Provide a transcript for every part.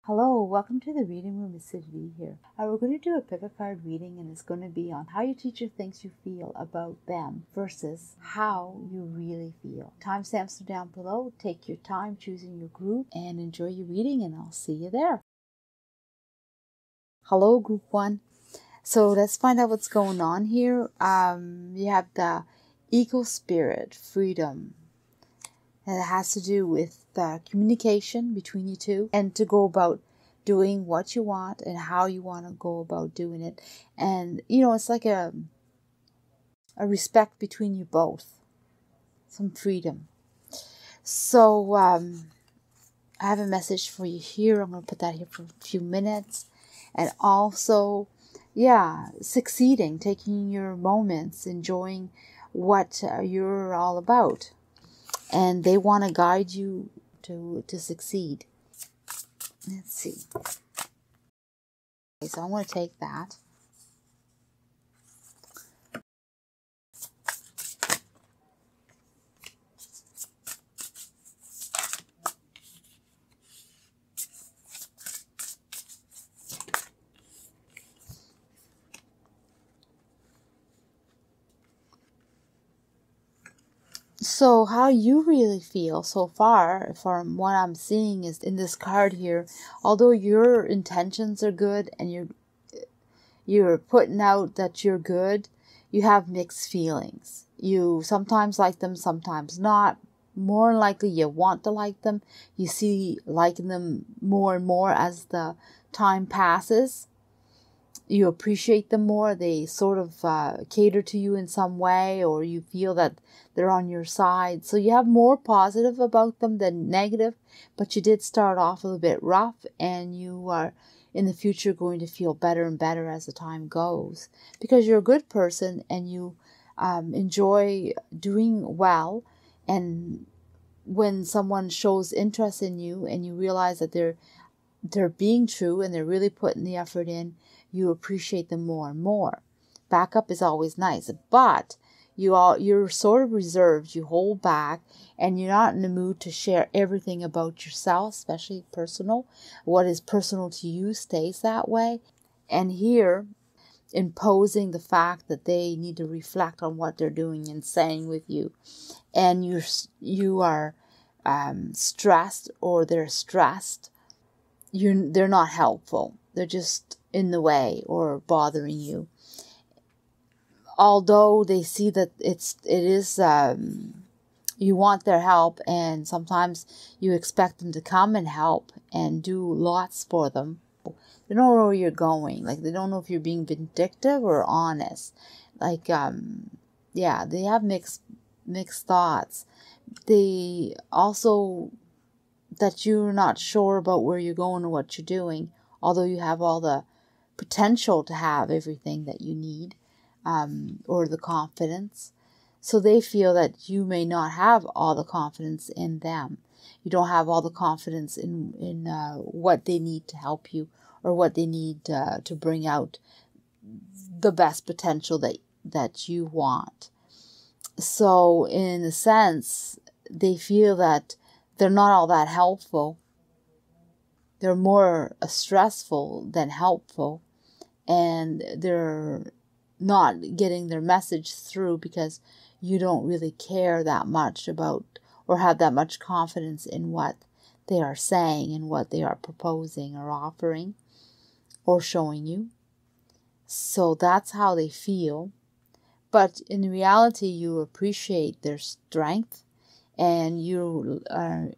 Hello, welcome to the reading room. It's Sylvie here. We're going to do a pick a card reading, and it's going to be on how your teacher thinks you feel about them versus how you really feel. Timestamps are down below. Take your time choosing your group and enjoy your reading, and I'll see you there. Hello, group 1. So let's find out what's going on here. You have the eco spirit, freedom. And it has to do with the communication between you two and to go about doing what you want and how you want to go about doing it. And, it's like a respect between you both. Some freedom. So, I have a message for you here. I'm going to put that here for a few minutes. And also, succeeding, taking your moments, enjoying what you're all about. And they want to guide you to succeed. Let's see. Okay, so I'm going to take that. So how you really feel so far, from what I'm seeing is in this card here, although your intentions are good and you're putting out that you're good, you have mixed feelings. You sometimes like them, sometimes not. More likely you want to like them. You see liking them more and more as the time passes. You appreciate them more. They sort of cater to you in some way, or you feel that they're on your side. So you have more positive about them than negative, but you did start off a little bit rough, and you are in the future going to feel better and better as the time goes, because you're a good person and you enjoy doing well. And when someone shows interest in you and you realize that they're being true and they're really putting the effort in, you appreciate them more and more. Backup is always nice, but you're sort of reserved. You hold back, and you're not in the mood to share everything about yourself, especially personal. What is personal to you stays that way. And here, imposing the fact that they need to reflect on what they're doing and saying with you, and you are stressed, or they're stressed. They're not helpful. They're just in the way or bothering you. Although they see that it is you want their help, and sometimes you expect them to come and help and do lots for them. They don't know where you're going. Like, they don't know if you're being vindictive or honest. Like, they have mixed thoughts. They also, that you're not sure about where you're going or what you're doing, although you have all the potential to have everything that you need, or the confidence. So they feel that you may not have all the confidence in them. You don't have all the confidence in what they need to help you, or what they need to bring out the best potential that you want. So in a sense, they feel that they're not all that helpful. They're more stressful than helpful. And they're not getting their message through because you don't really care that much about, or have that much confidence in what they are saying and what they are proposing or offering or showing you. So that's how they feel. But in reality, you appreciate their strength, and you are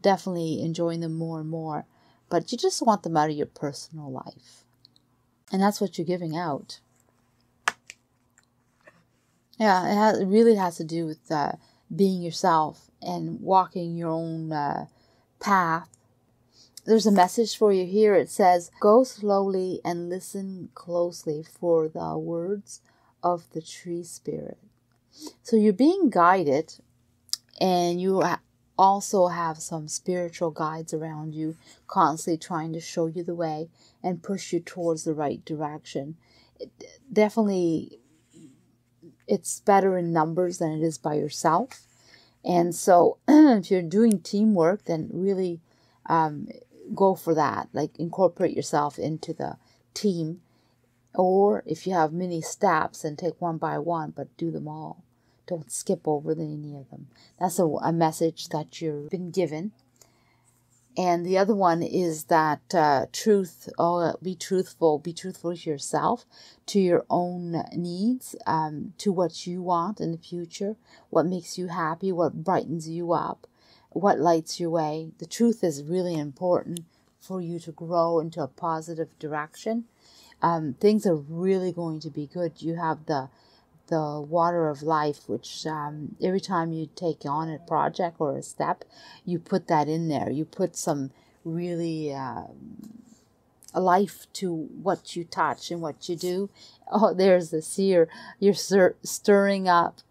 definitely enjoying them more and more. But you just want them out of your personal life. And that's what you're giving out. Yeah, it really has to do with being yourself and walking your own path. There's a message for you here. It says, go slowly and listen closely for the words of the tree spirit. So you're being guided, and you also have some spiritual guides around you, constantly trying to show you the way and push you towards the right direction. Definitely, it's better in numbers than it is by yourself. And so if you're doing teamwork, then really go for that. Like incorporate yourself into the team. Or if you have many steps, and take one by one, but do them all. Don't skip over any of them. That's a message that you've been given. And the other one is that be truthful to yourself, to your own needs, to what you want in the future, what makes you happy, what brightens you up, what lights your way. The truth is really important for you to grow into a positive direction. Things are really going to be good. You have the water of life, which every time you take on a project or a step, you put that in there. You put some really a life to what you touch and what you do. Oh, there's the seer. You're stirring up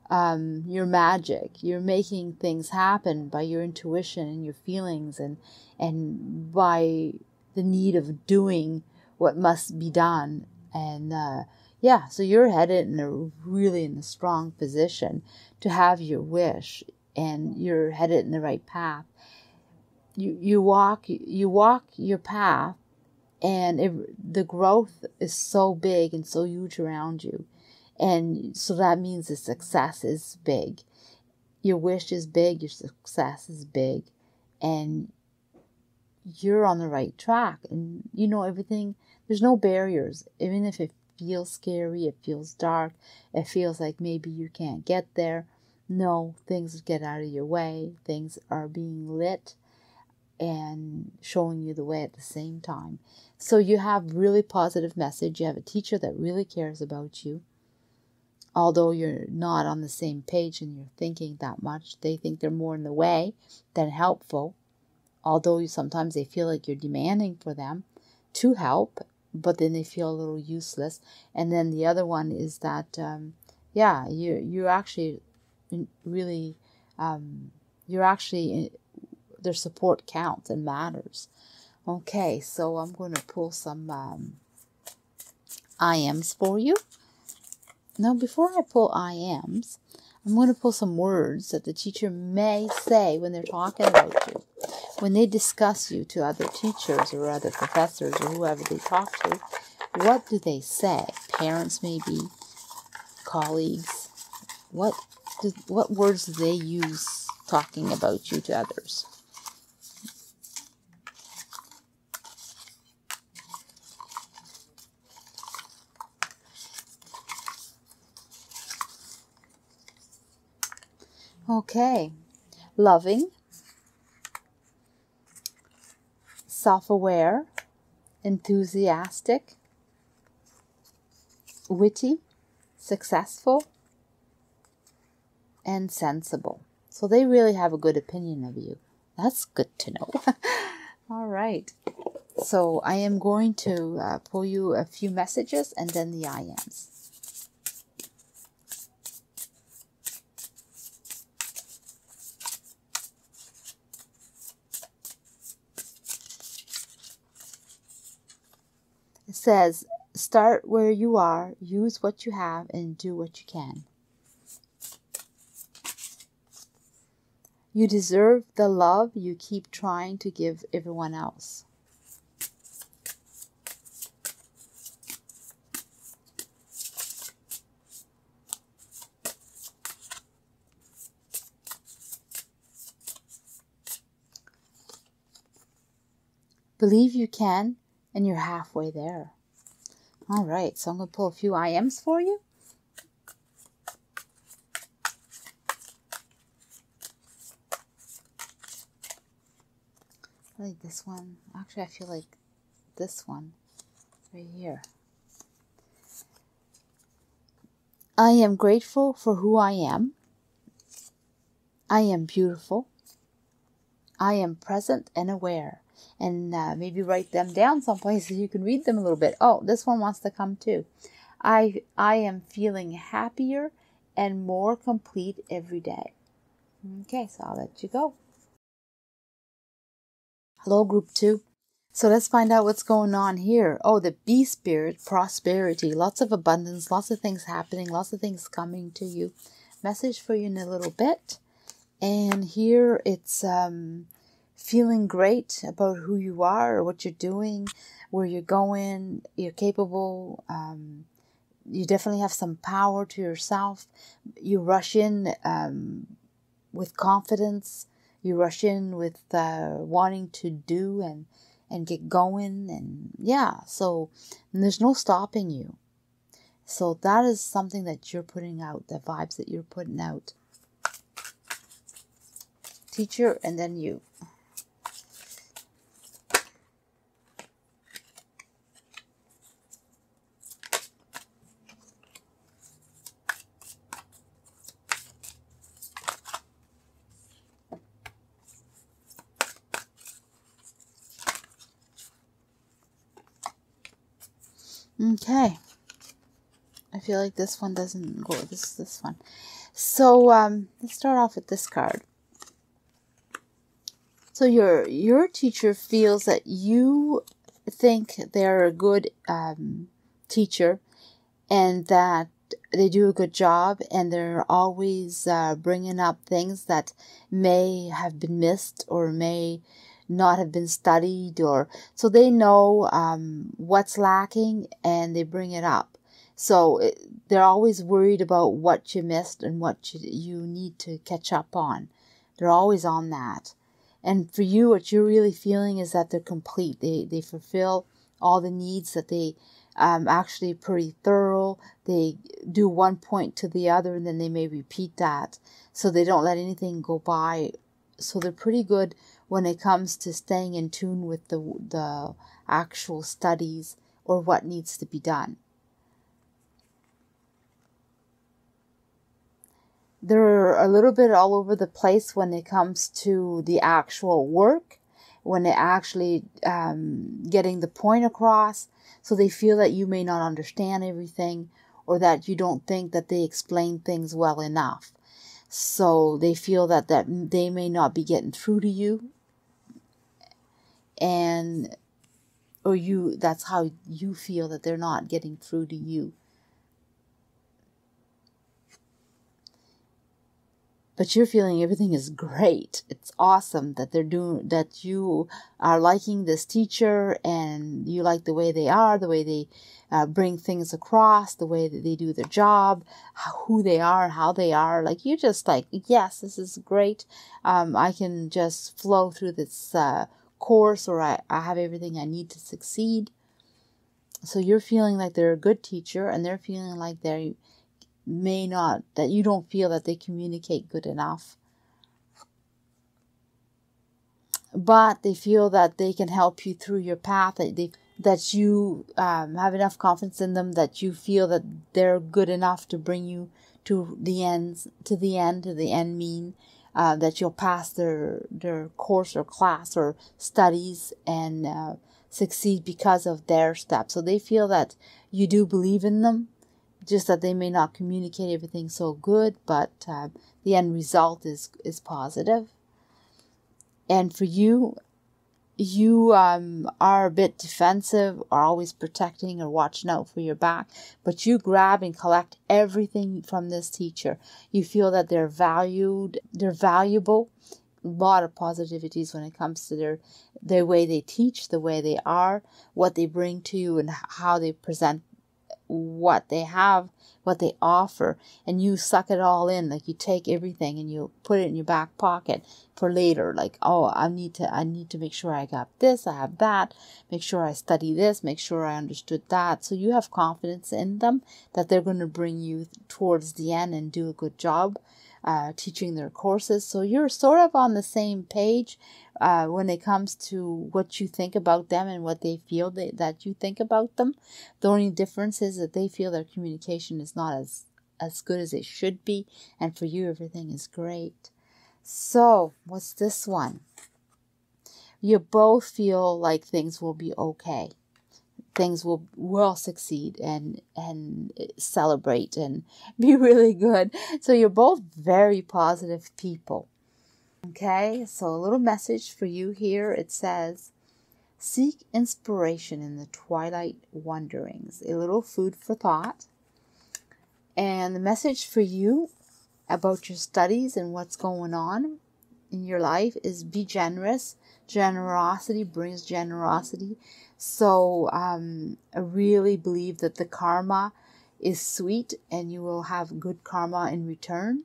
your magic. You're making things happen by your intuition and your feelings, and by the need of doing what must be done. And yeah, so you're headed in a strong position to have your wish, and you're headed in the right path. You walk your path, and the growth is so big and so huge around you, and so that means the success is big. Your wish is big, your success is big, and you're on the right track, and you know everything. There's no barriers, even if it feels scary, it feels dark, it feels like maybe you can't get there. No, things get out of your way. Things are being lit and showing you the way at the same time. So you have really positive message. You have a teacher that really cares about you. Although you're not on the same page and you're thinking that much, they think they're more in the way than helpful. Although sometimes they feel like you're demanding for them to help, but then they feel a little useless. And then the other one is that, you're actually really, their support counts and matters. Okay, so I'm going to pull some IMs for you. Now, before I pull IMs, I'm going to pull some words that the teacher may say when they're talking about you. When they discuss you to other teachers or other professors or whoever they talk to, what do they say? Parents maybe, colleagues. What words do they use talking about you to others? Okay. Loving, self-aware, enthusiastic, witty, successful, and sensible. So they really have a good opinion of you. That's good to know. All right. So I am going to pull you a few messages and then the IMs. It says, start where you are, use what you have, and do what you can. You deserve the love you keep trying to give everyone else. Believe you can, and you're halfway there. All right, so I'm going to pull a few IMs for you. I like this one. Actually, I feel like this one right here. I am grateful for who I am. I am beautiful. I am present and aware. And maybe write them down someplace so you can read them a little bit. Oh, this one wants to come too. I am feeling happier and more complete every day. Okay, so I'll let you go. Hello, group 2. So let's find out what's going on here. Oh, the bee spirit, prosperity, lots of abundance, lots of things happening, lots of things coming to you. Message for you in a little bit. And here it's feeling great about who you are or what you're doing, where you're going. You're capable. You definitely have some power to yourself. You rush in with confidence. You rush in with wanting to do and get going. And yeah, so there's no stopping you. So that is something that you're putting out, the vibes that you're putting out. Teacher, and then you. Okay. I feel like this one doesn't go. This one. So let's start off with this card. So your teacher feels that you think they're a good teacher, and that they do a good job, and they're always bringing up things that may have been missed or may not have been studied, or so they know what's lacking and they bring it up. So they're always worried about what you missed and what you need to catch up on. They're always on that. And for you, what you're really feeling is that they're complete. They fulfill all the needs, that they actually pretty thorough. They do one point to the other and then they may repeat that. So they don't let anything go by. So they're pretty good when it comes to staying in tune with the actual studies or what needs to be done. They're a little bit all over the place when it comes to the actual work, when they're actually getting the point across. So they feel that you may not understand everything, or that you don't think that they explain things well enough. So they feel that they may not be getting through to you, or that's how you feel that they're not getting through to you. But you're feeling everything is great. It's awesome that that you are liking this teacher, and you like the way they are, the way they bring things across, the way that they do their job, who they are, how they are. Like, you're just like, yes, this is great. I can just flow through this course, or I have everything I need to succeed. So you're feeling like they're a good teacher, and they're feeling like that you don't feel that they communicate good enough. But they feel that they can help you through your path, that you have enough confidence in them, that you feel that they're good enough to bring you to the end mean, that you'll pass their course or class or studies and succeed because of their steps. So they feel that you do believe in them, just that they may not communicate everything so good, but the end result is positive. And for you are a bit defensive, are always protecting or watching out for your back, but you grab and collect everything from this teacher. You feel that they're valued, they're valuable. A lot of positivities when it comes to their way they teach, the way they are, what they bring to you, and how they present what they have, what they offer, and you suck it all in. Like, you take everything and you put it in your back pocket for later. Like, oh, I need to make sure I got this, I have that, make sure I study this, make sure I understood that. So you have confidence in them that they're going to bring you towards the end and do a good job teaching their courses. So you're sort of on the same page when it comes to what you think about them and what they feel that you think about them. The only difference is that they feel their communication is not as good as it should be, and for you everything is great. So what's this one? You both feel like things will be okay. Things will succeed and celebrate and be really good. So you're both very positive people. Okay, so a little message for you here. It says, seek inspiration in the twilight wanderings. A little food for thought. And the message for you about your studies and what's going on in your life is be generous. Generosity brings generosity. So I really believe that the karma is sweet and you will have good karma in return.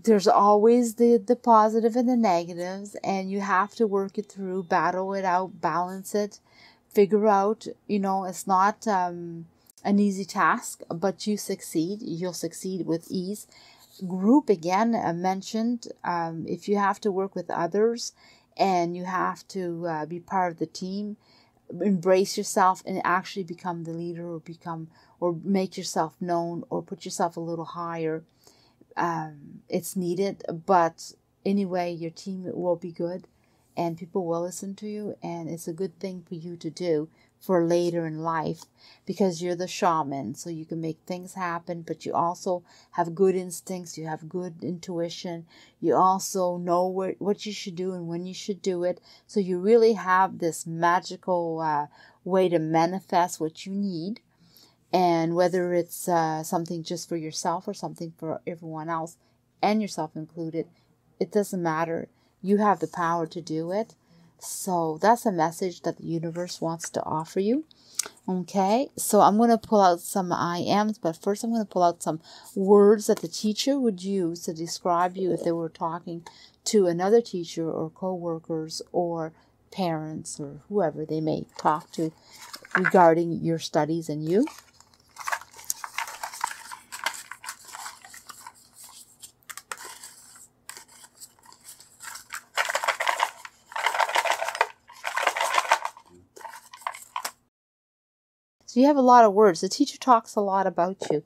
There's always the positive and the negatives, and you have to work it through, battle it out, balance it, figure out, it's not an easy task, but you succeed. You'll succeed with ease. Group, again, mentioned, if you have to work with others and you have to be part of the team, embrace yourself and actually become the leader, or make yourself known, or put yourself a little higher. It's needed, but anyway, your team will be good and people will listen to you, and it's a good thing for you to do for later in life, because you're the shaman, so you can make things happen, but you also have good instincts, you have good intuition, you also know what you should do and when you should do it, so you really have this magical way to manifest what you need. And whether it's something just for yourself or something for everyone else, and yourself included, it doesn't matter. You have the power to do it. So that's a message that the universe wants to offer you. Okay, so I'm going to pull out some I ams, but first I'm going to pull out some words that the teacher would use to describe you if they were talking to another teacher or co-workers or parents or whoever they may talk to regarding your studies and you. So you have a lot of words. The teacher talks a lot about you.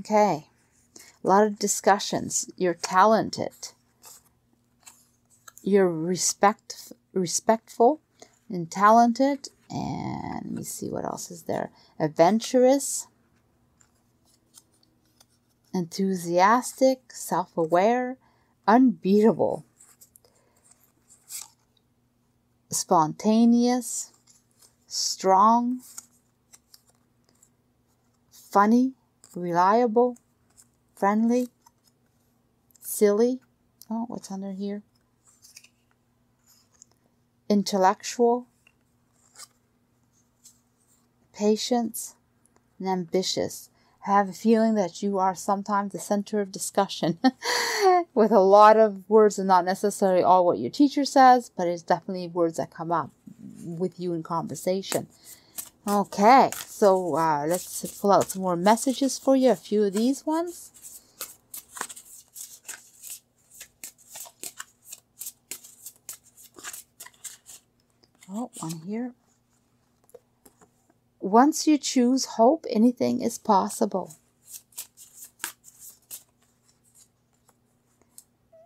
Okay. A lot of discussions. You're talented. You're respectful and talented. And let me see what else is there. Adventurous. Enthusiastic. Self-aware. Unbeatable. Spontaneous. Strong, funny, reliable, friendly, silly. Oh, what's under here? Intellectual, patient, and ambitious. I have a feeling that you are sometimes the center of discussion with a lot of words, and not necessarily all what your teacher says, but it's definitely words that come up with you in conversation. Okay, so let's pull out some more messages for you, a few of these ones. Oh, one here. Once you choose hope, anything is possible.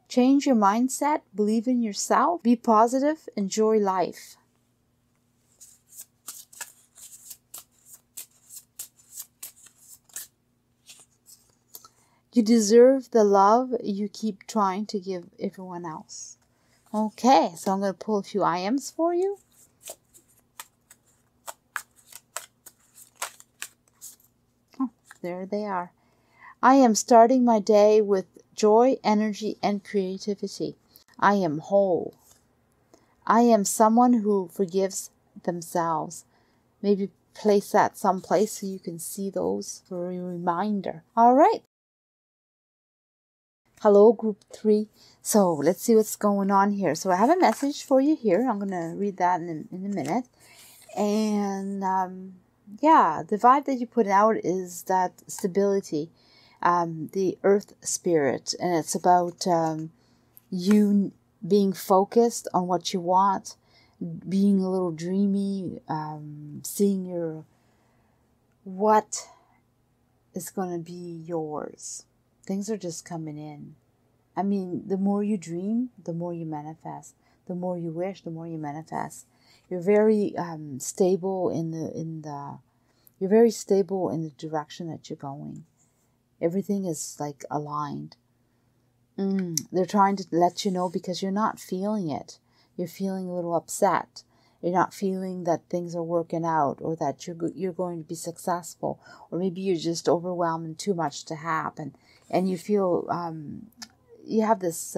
Change your mindset, believe in yourself, be positive, enjoy life. You deserve the love you keep trying to give everyone else. Okay, so I'm going to pull a few I ams for you. Oh, there they are. I am starting my day with joy, energy, and creativity. I am whole. I am someone who forgives themselves. Maybe place that someplace so you can see those for a reminder. All right. Hello, group 3. So let's see what's going on here. So I have a message for you here. I'm going to read that in a minute. And yeah, the vibe that you put out is that stability, the earth spirit. And it's about you being focused on what you want, being a little dreamy, seeing what is going to be yours. Things are just coming in. I mean, the more you dream, the more you manifest. The more you wish, the more you manifest. You're very stable you're very stable in the direction that you're going. Everything is like aligned. They're trying to let you know because you're not feeling it. You're feeling a little upset. You're not feeling that things are working out, or that you're going to be successful, or maybe you're just overwhelmed and too much to happen. and you feel you have this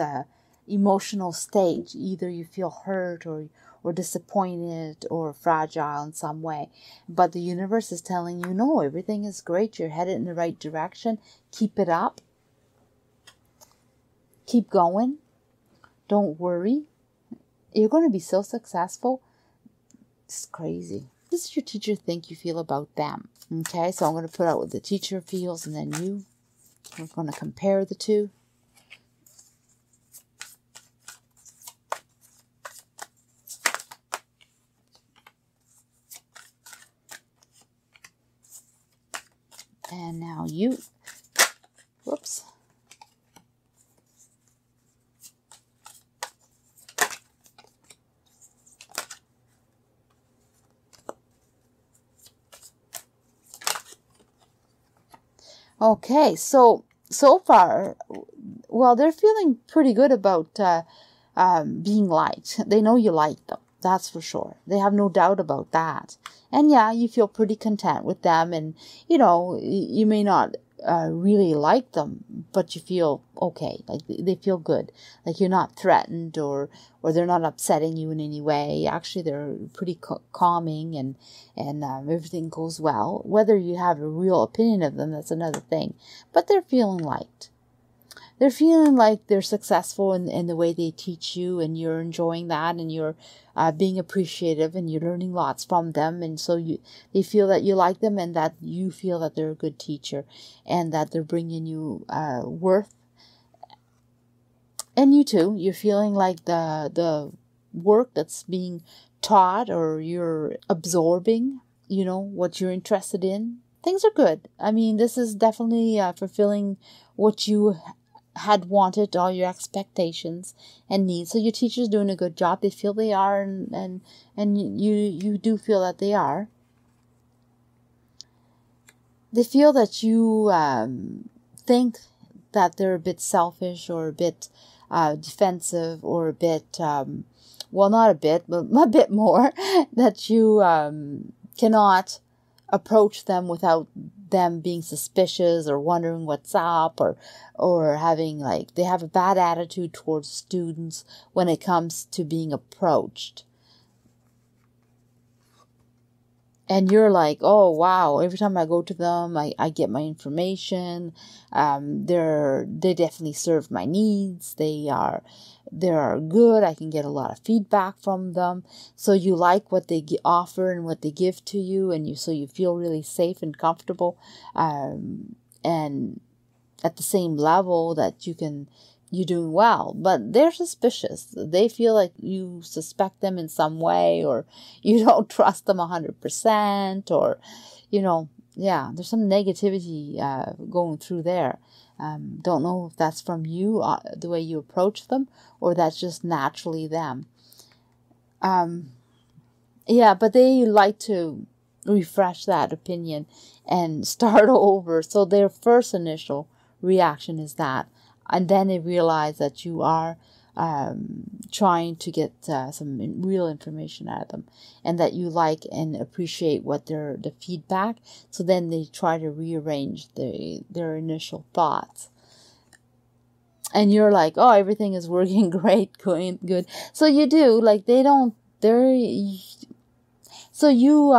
emotional stage. Either you feel hurt or disappointed or fragile in some way. But the universe is telling you, no, everything is great. You're headed in the right direction. Keep it up. Keep going. Don't worry. You're going to be so successful. It's crazy. This is your teacher think you feel about them. Okay, so I'm going to put out what the teacher feels, and then you. We're going to compare the two. And now you. Whoops. Okay, so far, well, they're feeling pretty good about being liked. They know you like them. That's for sure. They have no doubt about that. And yeah, you feel pretty content with them. And, you know, you may not really like them, but you feel okay. Like they feel good. Like you're not threatened or they're not upsetting you in any way. Actually, they're pretty calming and everything goes well. Whether you have a real opinion of them, that's another thing. But they're feeling liked. They're feeling like they're successful in the way they teach you, and you're enjoying that, and you're being appreciative, and you're learning lots from them. And so they feel that you like them, and that you feel that they're a good teacher, and that they're bringing you worth. And you too, you're feeling like the work that's being taught, or you're absorbing, you know, what you're interested in. Things are good. I mean, this is definitely fulfilling what you had wanted, all your expectations and needs. So your teacher's doing a good job. They feel they are, and you do feel that they are. They feel that you think that they're a bit selfish, or a bit defensive, or a bit, well, not a bit, but a bit more, that you cannot approach them without them being suspicious or wondering what's up, or having, like, they have a bad attitude towards students when it comes to being approached. And you're like, oh, wow, every time I go to them, I get my information. They definitely serve my needs. They are good. I can get a lot of feedback from them. So you like what they offer and what they give to you, and so you feel really safe and comfortable, and at the same level that you're doing well. But they're suspicious. They feel like you suspect them in some way, or you don't trust them 100%, or, you know, yeah, there's some negativity going through there. Don't know if that's from you, the way you approach them, or that's just naturally them. Yeah, but they like to refresh that opinion and start over. So their first initial reaction is that. And then they realize that you are trying to get some real information out of them, and that you like and appreciate the feedback. So then they try to rearrange their initial thoughts. And you're like, oh, everything is working great, going good. So you do, like, so you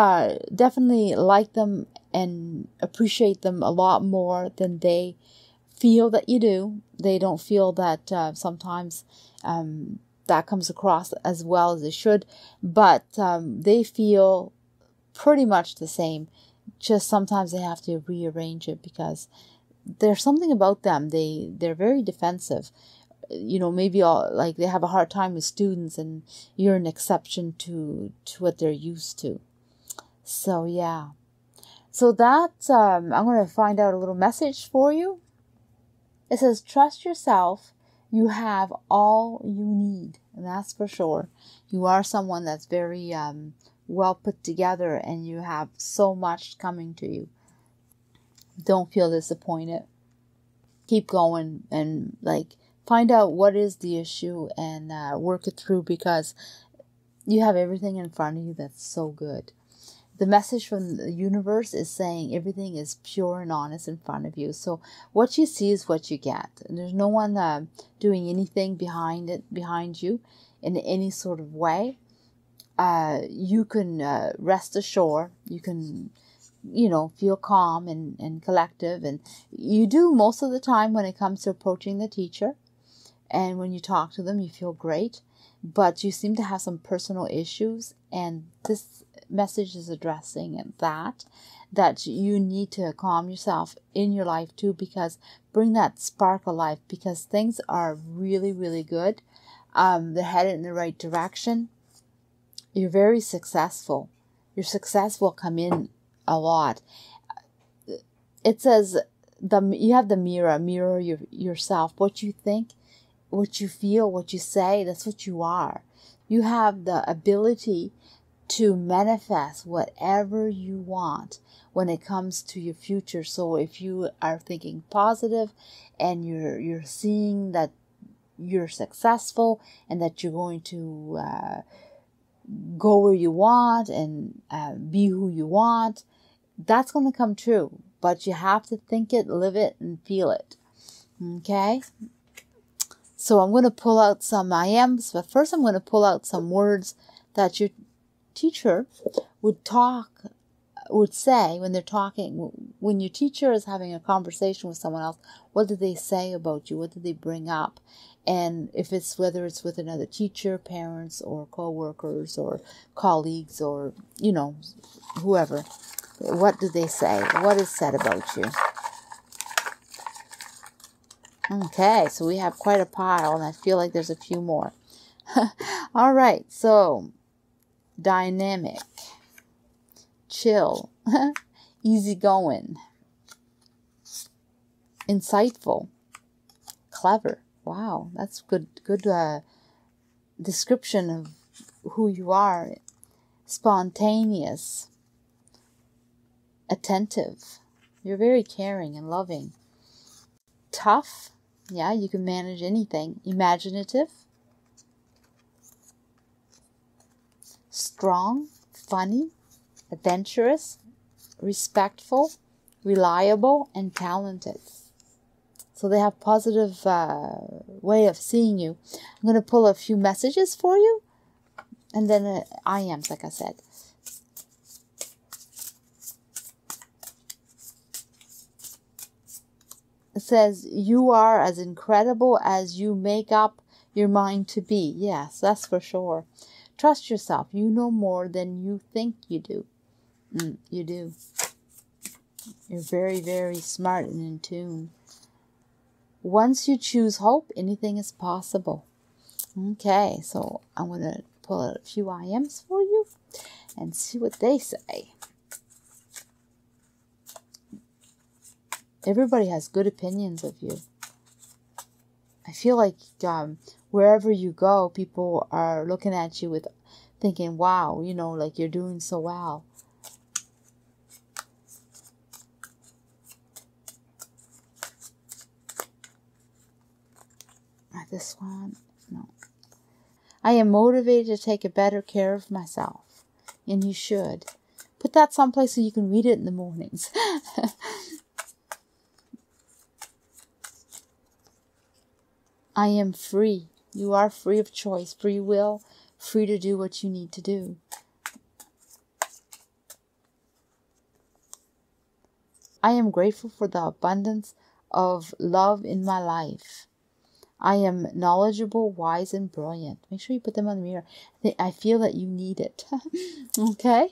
definitely like them and appreciate them a lot more than they feel that you do. They don't feel that sometimes that comes across as well as it should, but they feel pretty much the same. Just sometimes they have to rearrange it because there's something about them. They're very defensive. You know, maybe like they have a hard time with students, and you're an exception to what they're used to. So yeah. So that I'm going to find out a little message for you. It says, trust yourself. You have all you need. And that's for sure. You are someone that's very well put together, and you have so much coming to you. Don't feel disappointed. Keep going and, like, find out what is the issue and work it through, because you have everything in front of you that's so good. the message from the universe is saying everything is pure and honest in front of you. So what you see is what you get. And there's no one doing anything behind you in any sort of way. You can rest assured. You can, feel calm and collective. And you do most of the time when it comes to approaching the teacher. And when you talk to them, you feel great. But you seem to have some personal issues. And this message is addressing that you need to calm yourself in your life too, because bring that spark of life, because things are really, really good. They're headed in the right direction. You're very successful. Your success will come in a lot. It says you have the mirror yourself. What you think, what you feel, what you say, that's what you are. You have the ability to manifest whatever you want when it comes to your future. So if you are thinking positive and you're seeing that you're successful and that you're going to go where you want and be who you want, that's going to come true. But you have to think it, live it, and feel it. Okay? So I'm going to pull out some I ams, but first I'm going to pull out some words that your teacher would say when they're talking. When your teacher is having a conversation with someone else, what do they say about you? What do they bring up? And whether it's with another teacher, parents, or co-workers, or colleagues, or, whoever, what do they say? What is said about you? Okay, so we have quite a pile, and I feel like there's a few more. All right, so dynamic, chill, easygoing, insightful, clever. Wow, that's good description of who you are. Spontaneous, attentive. You're very caring and loving. Tough. Yeah, you can manage anything. Imaginative. Strong, funny, adventurous, respectful, reliable, and talented. So they have positive way of seeing you. I'm going to pull a few messages for you. And then I ams, like I said. It says, you are as incredible as you make up your mind to be. Yes, that's for sure. Trust yourself. You know more than you think you do. You do. You're very, very smart and in tune. Once you choose hope, anything is possible. Okay, so I'm going to pull out a few I ams for you and see what they say. Everybody has good opinions of you. I feel like wherever you go, people are looking at you with thinking, wow, like you're doing so well. This one, no. I am motivated to take a better care of myself. And you should. Put that someplace so you can read it in the mornings. I am free. You are free of choice, free will, free to do what you need to do. I am grateful for the abundance of love in my life. I am knowledgeable, wise, and brilliant. Make sure you put them on the mirror. I feel that you need it. Okay?